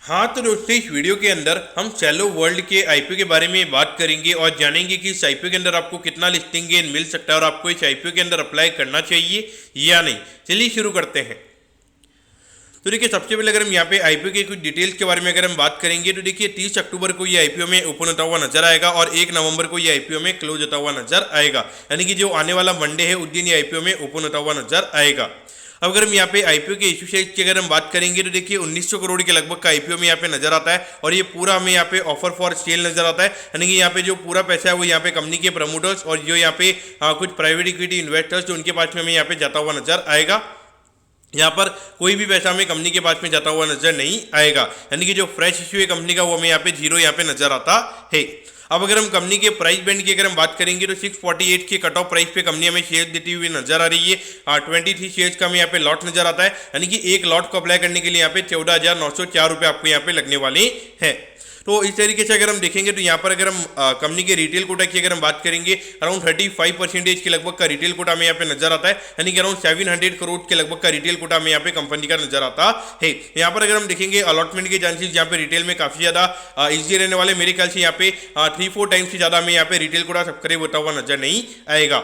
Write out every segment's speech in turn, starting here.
हाँ तो दोस्तों, इस वीडियो के अंदर हम सेलो वर्ल्ड के आईपीओ के बारे में बात करेंगे और जानेंगे कि इस आईपीओ के अंदर आपको कितना लिस्टिंग गेन मिल सकता है और आपको इस आईपीओ के अंदर अप्लाई करना चाहिए या नहीं। चलिए शुरू करते हैं। तो देखिए, सबसे पहले अगर हम यहाँ पे आईपीओ के कुछ डिटेल्स के बारे में अगर हम बात करेंगे तो देखिए 30 अक्टूबर को ये आईपीओ में ओपन होता हुआ नजर आएगा और 1 नवंबर को ये आईपीओ में क्लोज होता हुआ नजर आएगा। यानी कि जो आने वाला मंडे है उस दिन ये आईपीओ में ओपन होता हुआ नजर आएगा। अब अगर हम यहाँ पे आईपीओ के इशू साइज की अगर हम बात करेंगे तो देखिए 1900 करोड़ के लगभग का आईपीओ में यहाँ पे नजर आता है और ये पूरा हमें यहाँ पे ऑफर फॉर सेल नजर आता है। यानी कि यहाँ पे जो पूरा पैसा है वो यहाँ पे कंपनी के प्रमोटर्स और जो यहाँ पे कुछ प्राइवेट इक्विटी इन्वेस्टर्स जो उनके पास में हमें यहाँ पे जाता हुआ नजर आएगा। यहाँ पर कोई भी पैसा हमें कंपनी के पास में जाता हुआ नजर नहीं आएगा। यानी कि जो फ्रेश इश्यू है कंपनी का वो हमें यहाँ पे जीरो यहाँ पे नजर आता है। अब अगर हम कंपनी के प्राइस बैंड की अगर हम बात करेंगे तो 648 के कट ऑफ प्राइस पे कंपनी हमें शेयर देती हुई नजर आ रही है। 23 शेयर्स का हमें यहाँ पे लॉट नजर आता है। यानी कि एक लॉट को अप्लाई करने के लिए यहाँ पे 14,904 रुपये आपको यहाँ पे लगने वाले हैं। तो इस तरीके से अगर हम देखेंगे तो यहाँ पर अगर हम कंपनी के रिटेल कोटा की अगर हम बात करेंगे अराउंड 35% के लगभग का रिटेल कोटा हमें यहाँ पे नजर आता है। यानी कि अराउंड 700 करोड़ के लगभग का रिटेल कोटा हमें यहाँ पे कंपनी का नजर आता है। यहाँ पर अगर हम देखेंगे अलॉटमेंट के चांसेस यहाँ पे रिटेल में काफी ज्यादा इजी रहने वाले, मेरे ख्याल से यहाँ पे 3-4 टाइम्स से ज्यादा हमें यहाँ पे रिटेल कोटा सब्सक्राइब होता हुआ नजर नहीं आएगा।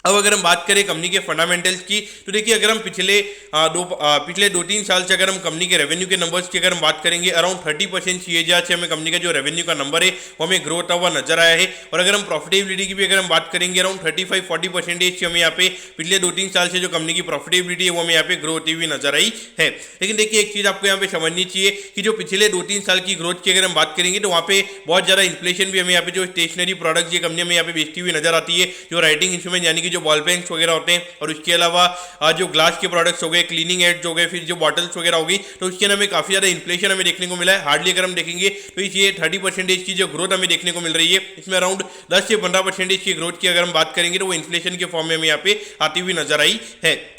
अब अगर हम बात करें कंपनी के फंडामेंटल्स की तो देखिए अगर हम पिछले 2-3 साल से अगर हम कंपनी के रेवेन्यू के नंबर्स की अगर हम बात करेंगे अराउंड 30% सीएजीआर से हमें कंपनी का जो रेवेन्यू का नंबर है वो हमें ग्रो होता हुआ नजर आया है। और अगर हम प्रॉफिटेबिलिटी की भी अगर हम बात करेंगे अराउंड 35-40% से हमें यहाँ पे पिछले 2-3 साल से जो कंपनी की प्रॉफिटेबिलिटी है वो हमें यहाँ पे ग्रो होती हुई नजर आई है। लेकिन देखिए एक चीज आपको यहाँ पे समझनी चाहिए कि जो पिछले 2-3 साल की ग्रोथ की अगर हम बात करेंगे तो वहाँ पे बहुत ज्यादा इन्फ्लेशन भी हमें यहाँ पे जो स्टेशनरी प्रोडक्ट्स ये कंपनी में यहाँ पे बेचती हुई नजर आती है, जो राइटिंग इंस्ट्रूमेंट यानी कि जो बॉल पेन्स वगैरह होते हैं और उसके अलावा जो ग्लास के प्रोडक्ट्स हो गए, क्लीनिंग एड्स हो गए, फिर जो बॉटल्स वगैरह होगी, तो उसके अंदर हमें काफी ज्यादा इन्फ्लेशन हमें देखने को मिला है। हार्डली अगर हम देखेंगे तो ये 30% की जो ग्रोथ हमें देखने को मिल रही है, इसमें अराउंड 10 से 15% की ग्रोथ की अगर हम बात करेंगे तो वो इन्फ्लेशन के फॉर्म में हमें यहाँ पे आती हुई नजर आई है।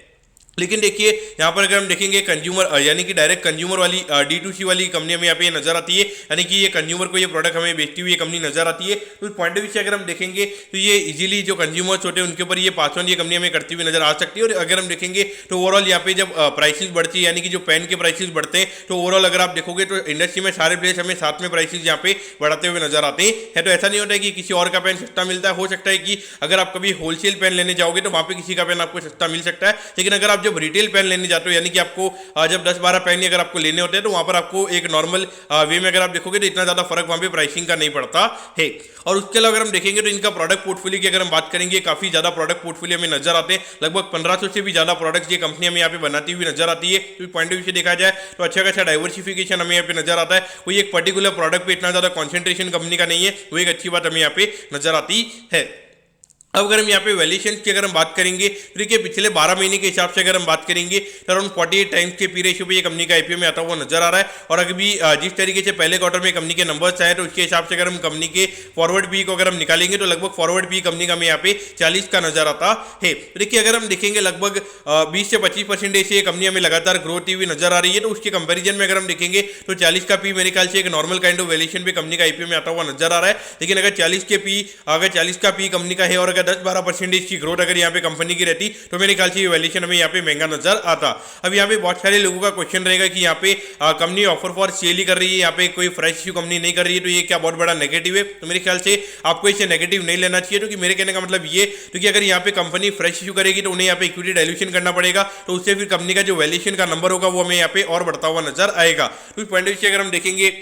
लेकिन देखिए यहाँ पर अगर हम देखेंगे कंज्यूमर यानी कि डायरेक्ट कंज्यूमर वाली D2C वाली कंपनी हमें यहाँ पे नजर आती है। यानी कि ये कंज्यूमर को ये प्रोडक्ट हमें बेचती हुई कंपनी नजर आती है। तो इस पॉइंट ऑफ व्यू से अगर हम देखेंगे तो ये इजीली जो कंज्यूमर्स होते हैं उनके ऊपर ये पास ऑन ये कंपनी हमें करती हुई नजर आ सकती है। और अगर हम देखेंगे तो ओवरऑल यहाँ पे जब प्राइसेस बढ़ती है यानी कि जो पेन के प्राइसेस बढ़ते हैं तो ओवरऑल अगर आप देखोगे तो इंडस्ट्री में सारे प्लेयर्स हमें साथ में प्राइसेस यहाँ पे बढ़ाते हुए नजर आते हैं। तो ऐसा नहीं होता है कि किसी और का पेन सस्ता मिलता है। हो सकता है कि अगर आप कभी होलसेल पेन लेने जाओगे तो वहाँ पे किसी का पेन आपको सस्ता मिल सकता है, लेकिन अगर आप जब रिटेल पेन लेने जाते हो यानी कि आपको जब 10-12 पेन अगर आपको लेने होते हैं तो वहां पर आपको एक नॉर्मल वे में अगर आप देखोगे तो इतना ज्यादा फर्क वहां पे प्राइसिंग का नहीं पड़ता है। और उसके अलावा अगर हम देखेंगे तो इनका प्रोडक्ट पोर्टफोलियो की अगर हम बात करेंगे काफी ज्यादा प्रोडक्ट पोर्टफोलियो में नजर आते हैं। लगभग 1500 से भी ज्यादा प्रोडक्ट्स ये कंपनी हमें यहाँ पे बनाती हुई नजर आती है। तो पॉइंट ऑफ व्यू से देखा जाए तो अच्छा खासा डाइवर्सिफिकेशन हमें यहाँ पे नजर आता है। कोई एक पर्टिकुलर प्रोडक्ट पे इतना ज्यादा कॉन्सेंट्रेशन कंपनी का नहीं है, वो एक अच्छी बात हमें यहाँ पे नजर आती है। अब अगर हम यहाँ पे वैल्यूएशन की अगर हम बात करेंगे तो देखिए पिछले 12 महीने के हिसाब से अगर हम बात करेंगे तो अराउंड 48 टाइम्स के पी रेशियो पे ये कंपनी का आईपीओ में आता हुआ नजर आ रहा है। और अभी जिस तरीके से पहले क्वार्टर में कंपनी के नंबर्स आए तो उसके हिसाब से अगर हम कंपनी के फॉरवर्ड पी को अगर हम निकालेंगे तो लगभग फॉरवर्ड पी कंपनी का हमें यहाँ पे 40 का नजर आता है। देखिए अगर हम देखेंगे लगभग 20 से 25% से ये कंपनी हमें लगातार ग्रोथ हुई नजर आ रही है। तो उसके कंपेरिजन में अगर हम देखेंगे तो 40 का पी मेरे ख्याल से एक नॉर्मल काइंड ऑफ वैल्यूएशन पे कंपनी का आईपीओ में आता हुआ नजर आ रहा है। लेकिन अगर 40 का पी कंपनी का है और अगर 10-12% की ग्रोथ अगर यहाँ पे कंपनी की रहती तो मेरे ख्याल से ये वैल्यूएशन हमें यहाँ पे महंगा नजर आता। अब यहाँ पे बहुत सारे लोगों का क्वेश्चन रहेगा कि यहाँ पे कंपनी ऑफर फॉर सेल ही कर रही है, यहाँ पे कोई फ्रेश इश्यू कंपनी नहीं कर रही है, तो ये क्या बहुत बड़ा नेगेटिव है? तो मेरे ख्याल से आपको इसे नेगेटिव नहीं लेना चाहिए। क्योंकि मेरे कहने का मतलब ये क्योंकि अगर यहाँ पे कंपनी फ्रेश इश्यू करेगी तो उन्हें यहाँ पे इक्विटी डाइल्यूशन करना पड़ेगा, तो उससे फिर कंपनी का जो वैल्यूएशन का नंबर होगा वो हमें यहाँ पे और बढ़ता हुआ नजर आएगा। तो इस पॉइंट ऑफ व्यू से अगर हम देखेंगे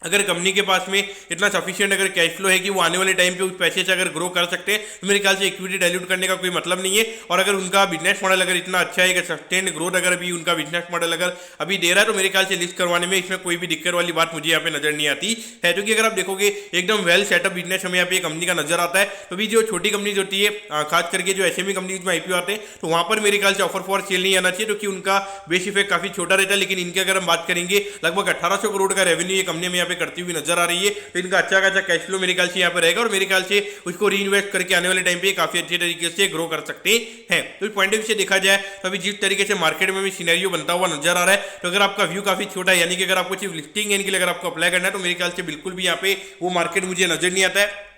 अगर कंपनी के पास में इतना सफिशिएंट अगर कैश फ्लो है कि वो आने वाले टाइम पे उस पैसे से अगर ग्रो कर सकते हैं तो मेरे ख्याल से इक्विटी डाइल्यूट करने का कोई मतलब नहीं है। और अगर उनका बिजनेस मॉडल अगर इतना अच्छा है कि सस्टेन्ड ग्रोथ अगर भी उनका बिजनेस मॉडल अगर अभी दे रहा है तो मेरे ख्याल से लिस्ट करवाने में इसमें कोई भी दिक्कत वाली बात मुझे यहाँ पे नजर नहीं आती है। क्योंकि अगर आप देखोगे एकदम वेल सेटअप बिजनेस हमें यहाँ पे कंपनी का नजर आता है। तो भी जो छोटी कंपनीज होती है खास करके जो एसएमई कंपनीज में आईपीओ आते हैं तो वहां पर मेरे ख्याल से ऑफर फॉर सेल नहीं आना चाहिए, क्योंकि उनका बेस इफेक्ट काफी छोटा रहता है। लेकिन इनके अगर हम बात करेंगे लगभग 1800 करोड़ का रेवेन्यू ये कंपनी में यहाँ पे करती हुई नजर आ रही है। तो इनका अच्छा खासा कैश फ्लो मेरे ख्याल से यहाँ पे रहेगा और मेरे ख्याल से उसको री इन्वेस्ट करके आने वाले टाइम पे काफी अच्छे तरीके से ग्रो कर सकते हैं। तो इस पॉइंट ऑफ व्यू से देखा जाए तो अभी जिस तरीके से मार्केट में भी सिनेरियो बनता हुआ नजर आ रहा है, तो अगर आपका व्यू काफी छोटा है यानी कि अगर आपको सिर्फ लिस्टिंग गेन के लिए अगर आपको अप्लाई करना है तो मेरे ख्याल से बिल्कुल भी यहाँ पे वो मार्केट मुझे नजर नहीं आता है।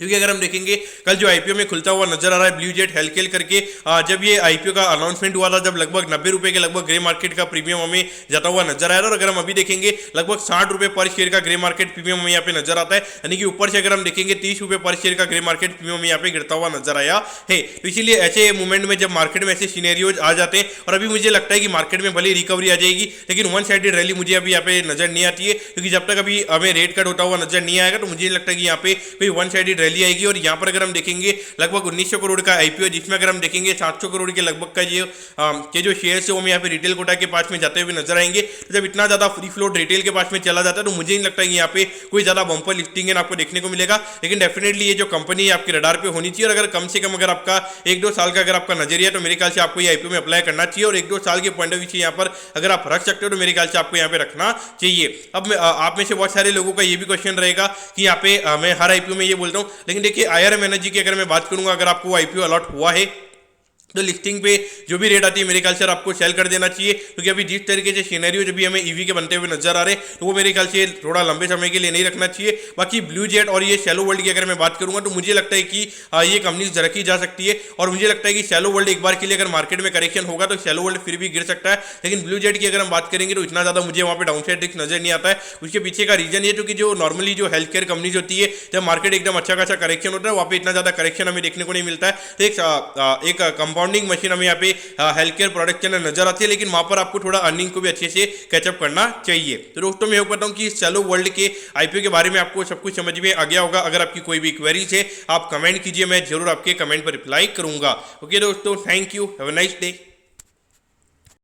क्योंकि अगर हम देखेंगे कल जो आईपीओ में खुलता हुआ नजर आ रहा है ब्लू जेट हेल्थकेयर करके, जब ये आईपीओ का अनाउंसमेंट हुआ था जब लगभग 90 रुपए के लगभग ग्रे मार्केट का प्रीमियम हमें जाता हुआ नजर आया था, और अगर हम अभी देखेंगे लगभग 60 रुपए पर शेयर का ग्रे मार्केट प्रीमियम हमें यहाँ पे नजर आता है, यानी कि ऊपर से अगर हम देखेंगे 30 रुपए पर शेयर का ग्रे मार्केट प्रीमियम हमें यहाँ पे गिरता हुआ नजर आया है। तो इसीलिए ऐसे मूवमेंट में जब मार्केट में ऐसे सिनेरियोज आ जाते हैं, और अभी मुझे लगता है कि मार्केट में भले रिकवरी आ जाएगी लेकिन वन साइडेड रैली मुझे अभी यहाँ पे नजर नहीं आती है, क्योंकि जब तक अभी हमें रेट कट होता हुआ नजर नहीं आएगा तो मुझे नहीं लगता कि यहाँ पे कोई वन साइडेड रैली आएगी। और यहाँ पर अगर हम देखेंगे लगभग 1900 करोड़ का आईपीओ, जिसमें अगर हम देखेंगे 700 करोड़ के लगभग का जो शेयर्स है वो यहाँ पे रिटेल कोटा के पास में जाते हुए नजर आएंगे। तो जब इतना ज्यादा फ्री फ्लोट रिटेल के पास में चला जाता है तो मुझे नहीं लगता कि यहाँ पे कोई ज्यादा बम्पर लिस्टिंग है आपको देखने को मिलेगा, लेकिन डेफिनेटली ये जो कंपनी है आपके रडार पे होनी चाहिए। और अगर कम से कम अगर आपका 1-2 साल का अगर आपका नजरिया है तो मेरे ख्याल से आपको ये आईपीओ में अप्लाई करना चाहिए, और 1-2 साल के पॉइंट ऑफ व्यू से यहाँ पर अगर आप रख सकते हो तो मेरे ख्याल से आपको यहाँ पे रखना चाहिए। अब आप में से बहुत सारे लोगों का ये भी क्वेश्चन रहेगा कि यहाँ पे मैं हर आईपीओ में ये बोलता हूँ, लेकिन देखिए आईआरएम एनर्जी की अगर मैं बात करूंगा, अगर आपको आईपीओ अलॉट हुआ है तो लिस्टिंग पे जो भी रेट आती है मेरे ख्याल से आपको सेल कर देना चाहिए, क्योंकि अभी जिस तरीके से सिनेरियो जब भी हमें ईवी के बनते हुए नजर आ रहे हैं तो वो मेरे ख्याल से थोड़ा लंबे समय के लिए नहीं रखना चाहिए। बाकी ब्लू जेट और ये शैलो वर्ल्ड की अगर मैं बात करूंगा तो मुझे लगता है कि ये कंपनीज रखी जा सकती है, और मुझे लगता है कि शैलो वर्ल्ड एक बार के लिए अगर मार्केट में करेक्शन होगा तो शैलो वर्ल्ड फिर भी गिर सकता है, लेकिन ब्लू जेट की अगर हम बात करेंगे तो इतना ज्यादा मुझे वहाँ पे डाउनसाइड रिस्क नजर नहीं आता है। उसके पीछे का रीजन ये, क्योंकि जो नॉर्मली जो हेल्थ केयर कंपनीज होती है जब मार्केट एकदम अच्छा खासा करेक्शन होता है वहाँ पे इतना ज्यादा करेक्शन हमें देखने को नहीं मिलता है, तो एक कंपाउंडिंग मशीन हमें यहाँ पे हेल्थ केयर प्रोडक्ट के अंदर नजर आती है, लेकिन वहां पर आपको थोड़ा अर्निंग को भी अच्छे से कैचअप करना चाहिए। तो दोस्तों मैं होप करता हूं कि शैलो वर्ल्ड के आईपीओ के बारे में आपको सब कुछ समझ में आ गया होगा। अगर आपकी कोई भी क्वेरीज है आप कमेंट कीजिए, मैं जरूर आपके कमेंट पर रिप्लाई करूंगा। ओके दोस्तों, thank you, have a nice day.